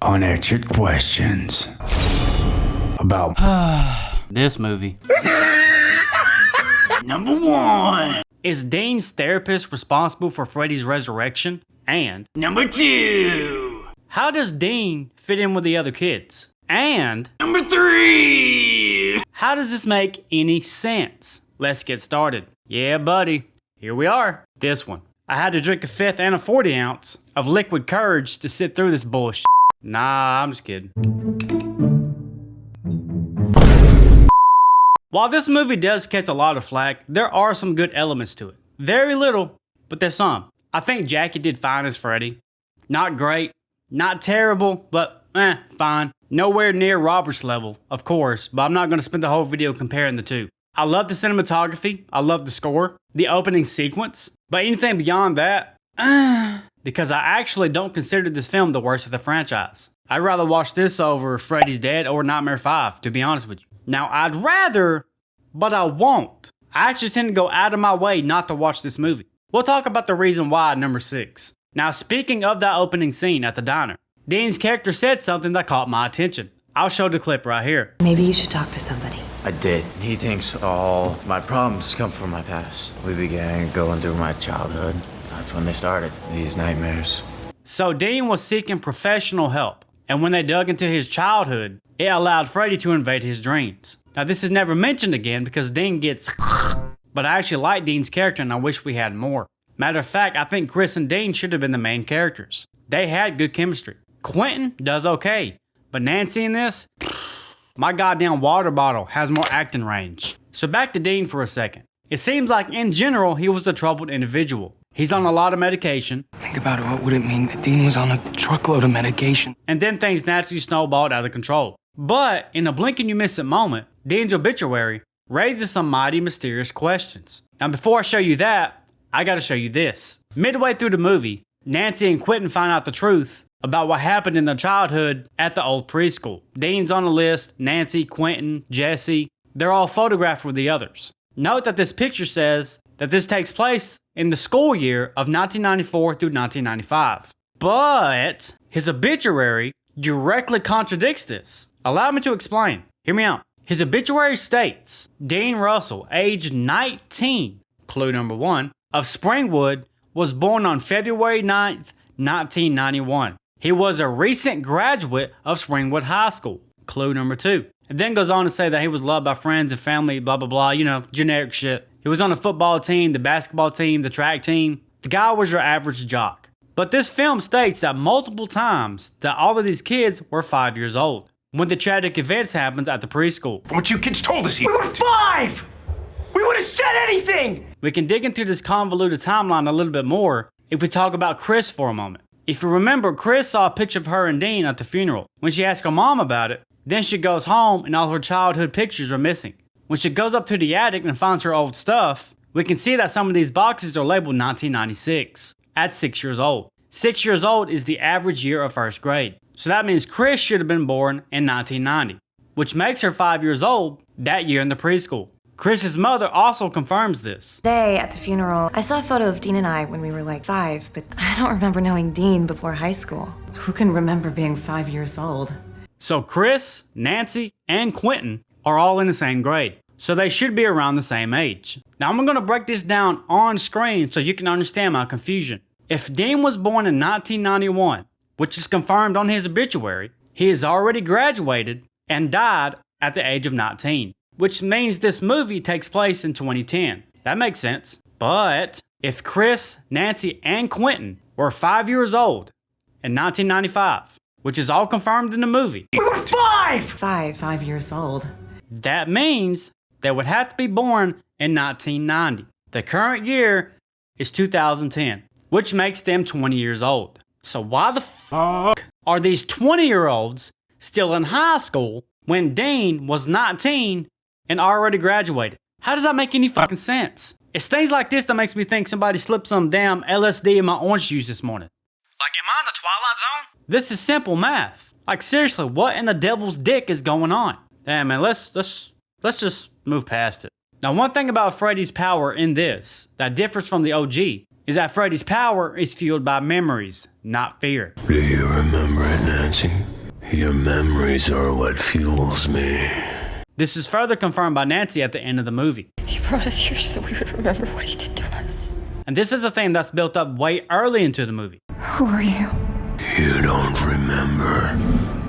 unanswered questions about this movie. Number 1. Is Dean's therapist responsible for Freddy's resurrection? And number 2. How does Dean fit in with the other kids? And number 3. How does this make any sense? Let's get started. Yeah, buddy. Here we are. This one. I had to drink a 5th and a 40 ounce of liquid courage to sit through this bullshit. Nah, I'm just kidding. While this movie does catch a lot of flack, there are some good elements to it. Very little, but there's some. I think Jackie did fine as Freddy. Not great, not terrible, but fine. Nowhere near Robert's level, of course, but I'm not going to spend the whole video comparing the two. I love the cinematography, I love the score, the opening sequence, but anything beyond that, because I actually don't consider this film the worst of the franchise. I'd rather watch this over Freddy's Dead or Nightmare 5, to be honest with you. Now, I'd rather, but I won't. I actually tend to go out of my way not to watch this movie. We'll talk about the reason why at number 6. Now, speaking of that opening scene at the diner, Dean's character said something that caught my attention. I'll show the clip right here. Maybe you should talk to somebody. I did. He thinks all my problems come from my past. We began going through my childhood. That's when they started, these nightmares. So Dean was seeking professional help, and when they dug into his childhood, it allowed Freddy to invade his dreams. Now this is never mentioned again because Dean gets but I actually like Dean's character and I wish we had more. Matter of fact, I think Chris and Dean should have been the main characters. They had good chemistry. Quentin does okay, but Nancy in this, my goddamn water bottle has more acting range. So back to Dean for a second. It seems like in general, he was a troubled individual. He's on a lot of medication. Think about it, what would it mean if Dean was on a truckload of medication? And then things naturally snowballed out of control. But in a blink and you miss it moment, Dean's obituary raises some mighty mysterious questions. Now before I show you that, I gotta show you this. Midway through the movie, Nancy and Quentin find out the truth about what happened in their childhood at the old preschool. Dean's on the list, Nancy, Quentin, Jesse, they're all photographed with the others. Note that this picture says that this takes place in the school year of 1994 through 1995. But his obituary directly contradicts this. Allow me to explain. Hear me out. His obituary states, Dean Russell, age 19, clue number 1, of Springwood, was born on February 9th, 1991. He was a recent graduate of Springwood High School, clue number 2. It then goes on to say that he was loved by friends and family, blah, blah, blah, you know, generic shit. He was on the football team, the basketball team, the track team. The guy was your average jock. But this film states that multiple times that all of these kids were 5 years old when the tragic events happened at the preschool. What you kids told us here. We were 5! We would have said anything! We can dig into this convoluted timeline a little bit more if we talk about Chris for a moment. If you remember, Chris saw a picture of her and Dean at the funeral. When she asked her mom about it, then she goes home and all her childhood pictures are missing. When she goes up to the attic and finds her old stuff, we can see that some of these boxes are labeled 1996 at 6 years old. 6 years old is the average year of first grade. So that means Chris should have been born in 1990, which makes her 5 years old that year in the preschool. Chris's mother also confirms this. Today, at the funeral, I saw a photo of Dean and I when we were like 5, but I don't remember knowing Dean before high school. Who can remember being 5 years old? So Chris, Nancy, and Quentin are all in the same grade. So they should be around the same age. Now I'm going to break this down on screen so you can understand my confusion. If Dean was born in 1991, which is confirmed on his obituary, he has already graduated and died at the age of 19, which means this movie takes place in 2010. That makes sense. But if Chris, Nancy, and Quentin were 5 years old in 1995, which is all confirmed in the movie, We were 5! 5 years old. that means they would have to be born in 1990. The current year is 2010, which makes them 20 years old. So why the fuck are these 20-year-olds still in high school when Dean was 19 and already graduated? How does that make any fucking sense? It's things like this that makes me think somebody slipped some damn LSD in my orange juice this morning. Like, am I in the Twilight Zone? This is simple math. Like, seriously, what in the devil's dick is going on? Damn, man, let's just move past it. Now, one thing about Freddy's power in this that differs from the OG is that Freddy's power is fueled by memories, not fear. Do you remember it, Nancy? Your memories are what fuels me. This is further confirmed by Nancy at the end of the movie. He brought us here so that we would remember what he did to us. And this is a thing that's built up way early into the movie. Who are you? You don't remember.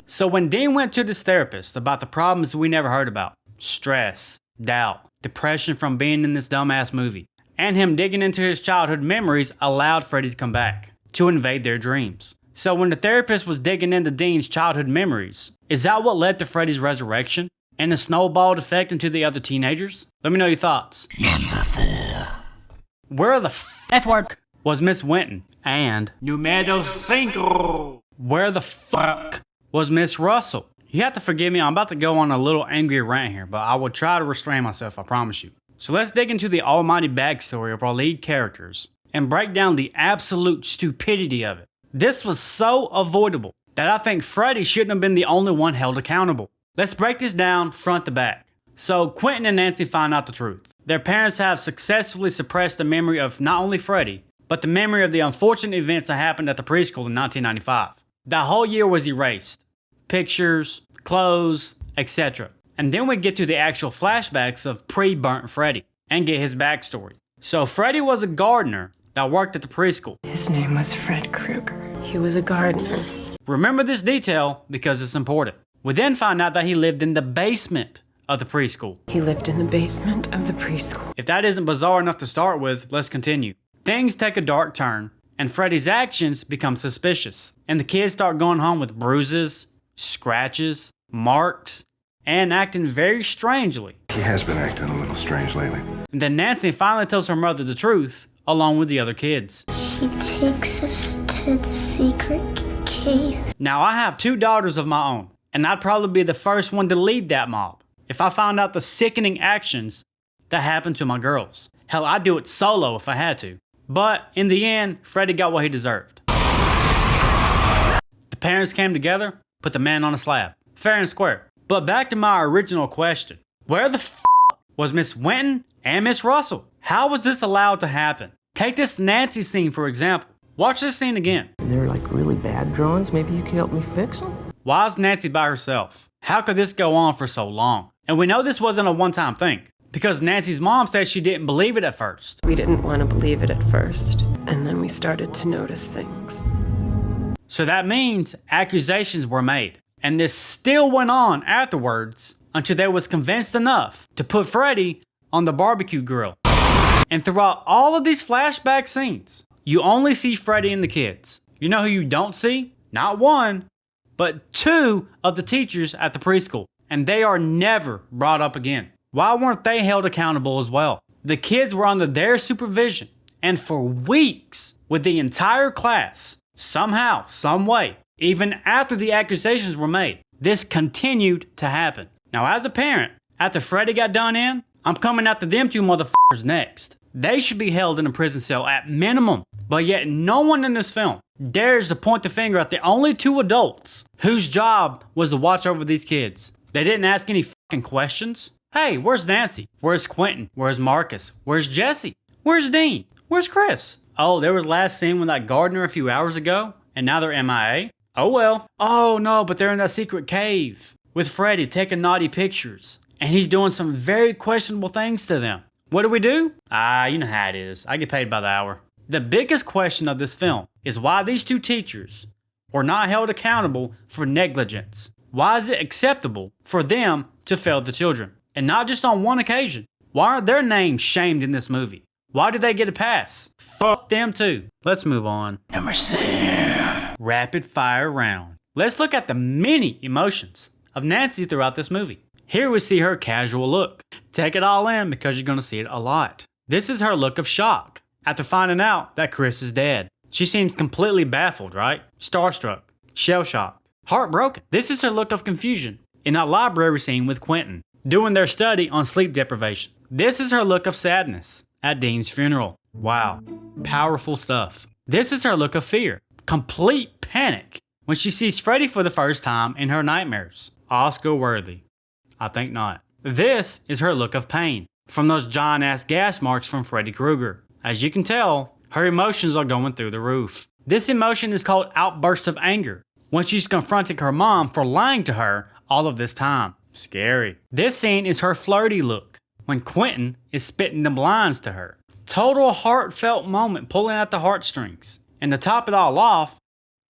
So when Dean went to this therapist about the problems we never heard about, stress, doubt, depression from being in this dumbass movie, and him digging into his childhood memories allowed Freddy to come back, to invade their dreams. So when the therapist was digging into Dean's childhood memories, is that what led to Freddy's resurrection? And the snowballed effect into the other teenagers? Let me know your thoughts. Number 4. Where the F word was Miss Winton? And numero 5. Where the fuck was Miss Russell? You have to forgive me, I'm about to go on a little angry rant here, but I will try to restrain myself, I promise you. So let's dig into the almighty backstory of our lead characters and break down the absolute stupidity of it. This was so avoidable that I think Freddy shouldn't have been the only one held accountable. Let's break this down front to back. So Quentin and Nancy find out the truth. Their parents have successfully suppressed the memory of not only Freddy, but the memory of the unfortunate events that happened at the preschool in 1995. That whole year was erased. Pictures, clothes, etc. And then we get to the actual flashbacks of pre-burnt Freddy and get his backstory. So Freddy was a gardener that worked at the preschool. His name was Fred Krueger. He was a gardener. Remember this detail because it's important. We then find out that he lived in the basement of the preschool. He lived in the basement of the preschool. If that isn't bizarre enough to start with, let's continue. Things take a dark turn, and Freddy's actions become suspicious, and the kids start going home with bruises, scratches, marks, and acting very strangely. He has been acting a little strange lately. And then Nancy finally tells her mother the truth, along with the other kids. He takes us to the secret cave. Now I have 2 daughters of my own, and I'd probably be the first one to lead that mob if I found out the sickening actions that happened to my girls. Hell, I'd do it solo if I had to. But in the end, Freddy got what he deserved. The parents came together, put the man on a slab. Fair and square. But back to my original question. Where the f was Miss Winton and Miss Russell? How was this allowed to happen? Take this Nancy scene for example. Watch this scene again. They're like really bad drawings. Maybe you could help me fix them? Why is Nancy by herself? How could this go on for so long? And we know this wasn't a one-time thing, because Nancy's mom said she didn't believe it at first. We didn't want to believe it at first, and then we started to notice things. So that means accusations were made, and this still went on afterwards until they was convinced enough to put Freddy on the barbecue grill. And throughout all of these flashback scenes, you only see Freddy and the kids. You know who you don't see? Not 1, but 2 of the teachers at the preschool. And they are never brought up again. Why weren't they held accountable as well? The kids were under their supervision, and for weeks with the entire class, somehow, some way, even after the accusations were made, this continued to happen. Now as a parent, after Freddy got done in, I'm coming after them 2 motherfuckers next. They should be held in a prison cell at minimum, but yet no one in this film dares to point the finger at the only 2 adults whose job was to watch over these kids. They didn't ask any fucking questions. Hey, where's Nancy? Where's Quentin? Where's Marcus? Where's Jesse? Where's Dean? Where's Chris? Oh, there was last seen with that gardener a few hours ago, and now they're MIA? Oh well. Oh no, but they're in that secret cave with Freddy taking naughty pictures, and he's doing some very questionable things to them. What do? You know how it is. I get paid by the hour. The biggest question of this film is why these 2 teachers were not held accountable for negligence. Why is it acceptable for them to fail the children? And not just on one occasion. Why aren't their names shamed in this movie? Why did they get a pass? Fuck them too. Let's move on. Number 6. Rapid fire round. Let's look at the many emotions of Nancy throughout this movie. Here we see her casual look. Take it all in because you're going to see it a lot. This is her look of shock after finding out that Chris is dead. She seems completely baffled, right? Starstruck, shell-shocked, heartbroken. This is her look of confusion in that library scene with Quentin, doing their study on sleep deprivation. This is her look of sadness at Dean's funeral. Wow, powerful stuff. This is her look of fear, complete panic, when she sees Freddy for the first time in her nightmares. Oscar worthy. I think not. This is her look of pain from those giant-ass gas marks from Freddy Krueger. As you can tell, her emotions are going through the roof. This emotion is called outburst of anger. when she's confronting her mom for lying to her all of this time. Scary. This scene is her flirty look when Quentin is spitting the blinds to her. Total heartfelt moment pulling at the heartstrings. And to top it all off,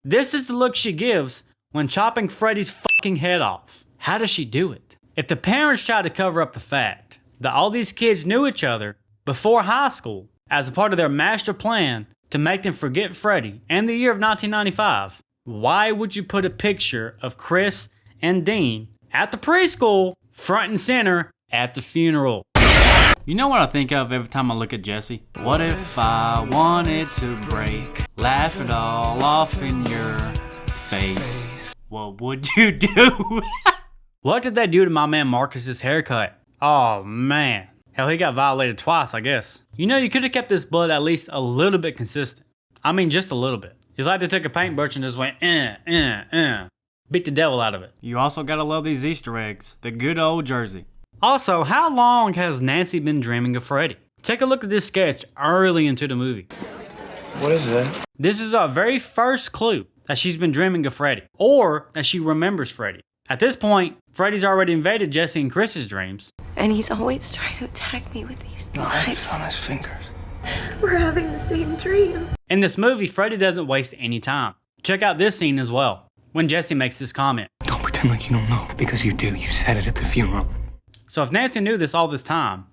this is the look she gives when chopping Freddy's fucking head off. How does she do it? If the parents try to cover up the fact that all these kids knew each other before high school as a part of their master plan to make them forget Freddy and the year of 1995, why would you put a picture of Chris and Dean at the preschool front and center at the funeral? You know what I think of every time I look at Jesse? What if I wanted to break, laugh it all off in your face? What would you do? What did they do to my man Marcus's haircut? Oh man. Hell, he got violated twice, I guess. You know, you could have kept this blood at least a little bit consistent. I mean, just a little bit. It's like they took a paintbrush and just went, beat the devil out of it. You also gotta love these Easter eggs. The good old Jersey. Also, how long has Nancy been dreaming of Freddy? Take a look at this sketch early into the movie. What is that? This is our very first clue that she's been dreaming of Freddy, or that she remembers Freddy. At this point, Freddy's already invaded Jesse and Chris's dreams. And he's always trying to attack me with these knives. On his fingers. We're having the same dream. In this movie, Freddy doesn't waste any time. Check out this scene as well, when Jesse makes this comment. Don't pretend like you don't know, because you do. You said it at the funeral. So if Nancy knew this all this time,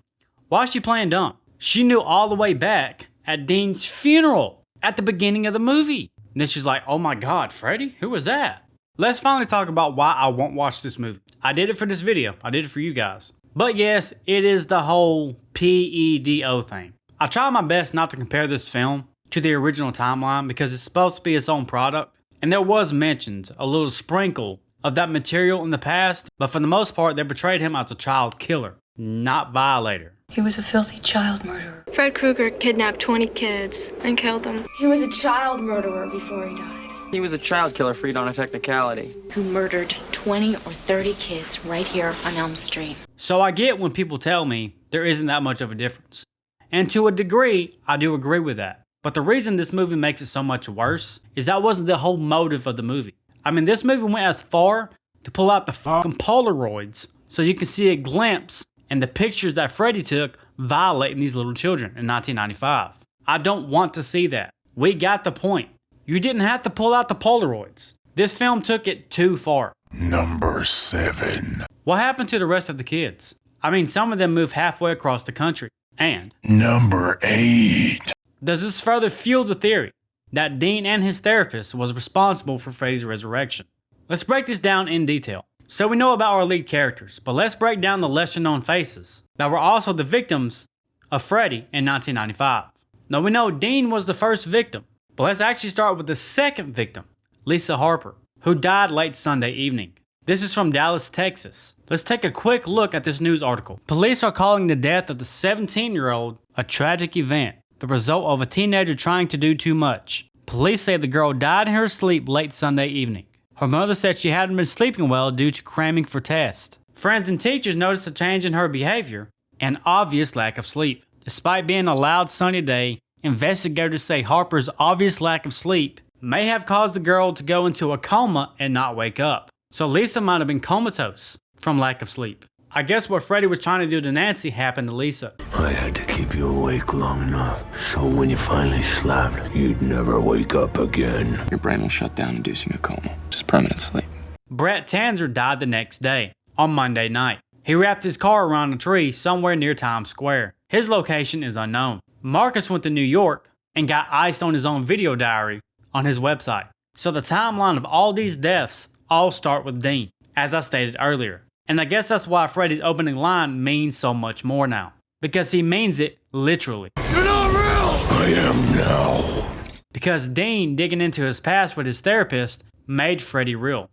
why is she playing dumb? She knew all the way back at Dean's funeral at the beginning of the movie. And then she's like, oh my god, Freddy? Who was that? Let's finally talk about why I won't watch this movie. I did it for this video. I did it for you guys. But yes, it is the whole PEDO thing. I try my best not to compare this film to the original timeline because it's supposed to be its own product. And there was mentioned a little sprinkle of that material in the past, but for the most part, they portrayed him as a child killer, not violator. He was a filthy child murderer. Fred Krueger kidnapped 20 kids and killed them. He was a child murderer before he died. He was a child killer freed on a technicality. Who murdered 20 or 30 kids right here on Elm Street. So I get when people tell me there isn't that much of a difference. And to a degree, I do agree with that. But the reason this movie makes it so much worse is that wasn't the whole motive of the movie. I mean, this movie went as far to pull out the fucking Polaroids so you can see a glimpse and the pictures that Freddy took violating these little children in 1995. I don't want to see that. We got the point. You didn't have to pull out the Polaroids. This film took it too far. Number 7. What happened to the rest of the kids? I mean, some of them moved halfway across the country. And Number 8. does this further fuel the theory that Dean and his therapist was responsible for Freddy's resurrection? Let's break this down in detail. So we know about our lead characters, but let's break down the lesser known faces that were also the victims of Freddy in 1995. Now we know Dean was the first victim, but let's actually start with the second victim, Lisa Harper, who died late Sunday evening. This is from Dallas, Texas. Let's take a quick look at this news article. Police are calling the death of the 17-year-old a tragic event, the result of a teenager trying to do too much. Police say the girl died in her sleep late Sunday evening. Her mother said she hadn't been sleeping well due to cramming for tests. Friends and teachers noticed a change in her behavior and obvious lack of sleep. Despite being a loud sunny day, investigators say Harper's obvious lack of sleep may have caused the girl to go into a coma and not wake up. So Lisa might have been comatose from lack of sleep. I guess what Freddy was trying to do to Nancy happened to Lisa. I had to keep you awake long enough, so when you finally slept, you'd never wake up again. Your brain will shut down, inducing a coma. Just permanent sleep. Brett Tanzer died the next day, on Monday night. He wrapped his car around a tree somewhere near Times Square. His location is unknown. Marcus went to New York and got iced on his own video diary on his website. So the timeline of all these deaths all start with Dean, as I stated earlier. And I guess that's why Freddy's opening line means so much more now. Because he means it literally. You're not real! I am now. Because Dean digging into his past with his therapist made Freddy real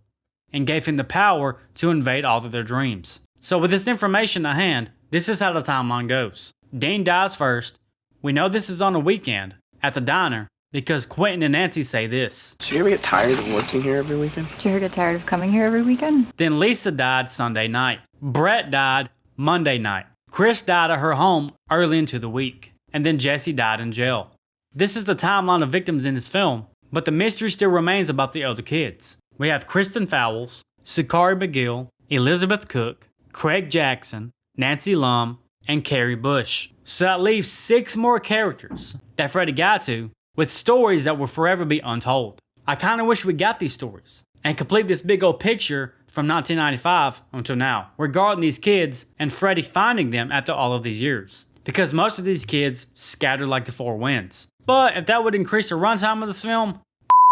and gave him the power to invade all of their dreams. So with this information at hand, this is how the timeline goes. Dean dies first. We know this is on a weekend at the diner because Quentin and Nancy say this. Do you ever get tired of working here every weekend? Do you ever get tired of coming here every weekend? Then Lisa died Sunday night. Brett died Monday night. Chris died at her home early into the week. And then Jesse died in jail. This is the timeline of victims in this film, but the mystery still remains about the other kids. we have Kristen Fowles, Sakari McGill, Elizabeth Cook, Craig Jackson, Nancy Lum, and Carrie Bush. So that leaves 6 more characters that Freddy got to, with stories that will forever be untold. I kinda wish we got these stories and complete this big old picture from 1995 until now, regarding these kids and Freddy finding them after all of these years. Because most of these kids scattered like the 4 winds. But if that would increase the runtime of this film,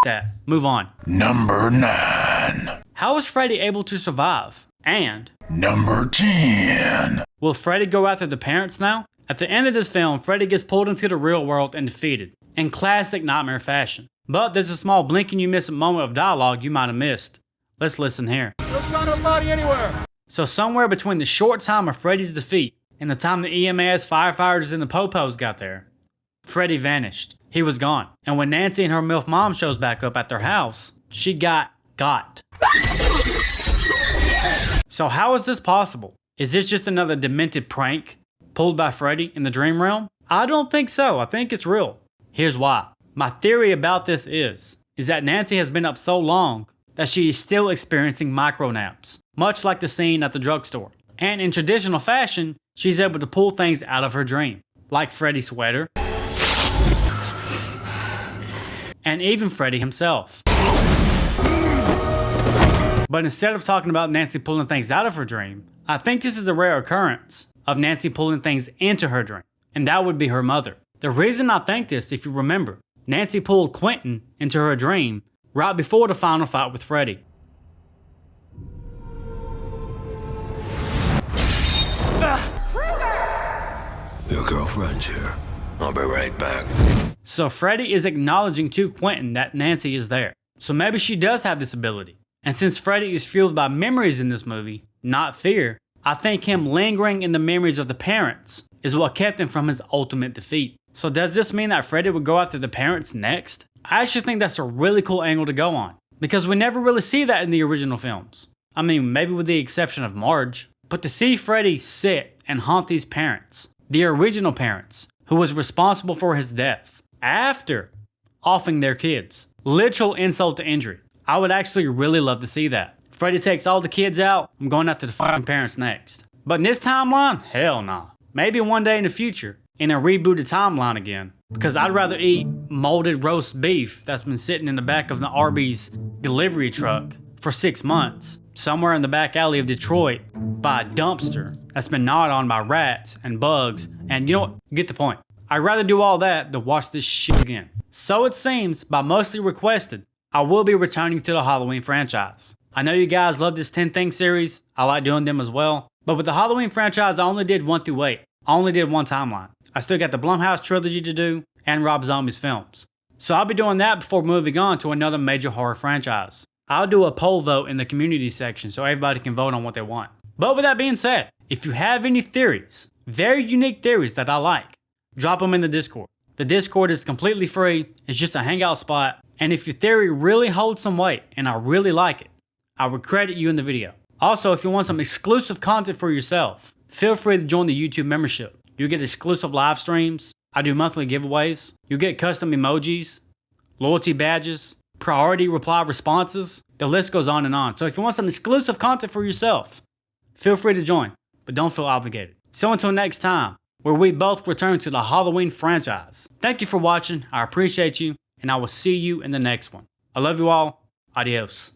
that. Move on. Number 9. How was Freddy able to survive? And Number 10. will Freddy go after the parents now? At the end of this film, Freddy gets pulled into the real world and defeated, in classic nightmare fashion. But there's a small blink and you miss a moment of dialogue you might have missed. Let's listen here. There's not a body anywhere. So somewhere between the short time of Freddy's defeat and the time the EMS, firefighters, and the Popos got there, Freddy vanished. He was gone. And when Nancy and her MILF mom shows back up at their house, she got. So how is this possible? Is this just another demented prank pulled by Freddy in the dream realm? I don't think so. I think it's real. Here's why. My theory about this is that Nancy has been up so long that she is still experiencing micro naps, much like the scene at the drugstore. And in traditional fashion, she's able to pull things out of her dream, like Freddy's sweater, and even Freddy himself. But instead of talking about Nancy pulling things out of her dream, I think this is a rare occurrence of Nancy pulling things into her dream, and that would be her mother. The reason I think this, if you remember, Nancy pulled Quentin into her dream right before the final fight with Freddy. Your girlfriend's here. I'll be right back. So Freddy is acknowledging to Quentin that Nancy is there. So maybe she does have this ability. And since Freddy is fueled by memories in this movie, not fear, I think him lingering in the memories of the parents is what kept him from his ultimate defeat. So does this mean that Freddy would go after the parents next? I actually think that's a really cool angle to go on, because we never really see that in the original films. I mean, maybe with the exception of Marge. But to see Freddy sit and haunt these parents, the original parents, who was responsible for his death, after offing their kids, literal insult to injury. I would actually really love to see that. Freddy takes all the kids out, I'm going after the fucking parents next. But in this timeline, hell nah. Maybe one day in the future, in a rebooted timeline again. Because I'd rather eat molded roast beef that's been sitting in the back of the Arby's delivery truck for 6 months, somewhere in the back alley of Detroit, by a dumpster that's been gnawed on by rats and bugs, and you know what, you get the point. I'd rather do all that than watch this shit again. So it seems, by mostly requested, I will be returning to the Halloween franchise. I know you guys love this 10 Things series, I like doing them as well, but with the Halloween franchise I only did 1 through 8. I only did one timeline. I still got the Blumhouse trilogy to do, and Rob Zombie's films. So I'll be doing that before moving on to another major horror franchise. I'll do a poll vote in the community section so everybody can vote on what they want. But with that being said, if you have any theories, very unique theories that I like, drop them in the Discord. The Discord is completely free, it's just a hangout spot, and if your theory really holds some weight and I really like it, I would credit you in the video. Also, if you want some exclusive content for yourself, feel free to join the YouTube membership. You get exclusive live streams, I do monthly giveaways, you get custom emojis, loyalty badges, priority reply responses, the list goes on and on. So if you want some exclusive content for yourself, feel free to join, but don't feel obligated. So until next time, where we both return to the Halloween franchise. Thank you for watching, I appreciate you, and I will see you in the next one. I love you all, adios.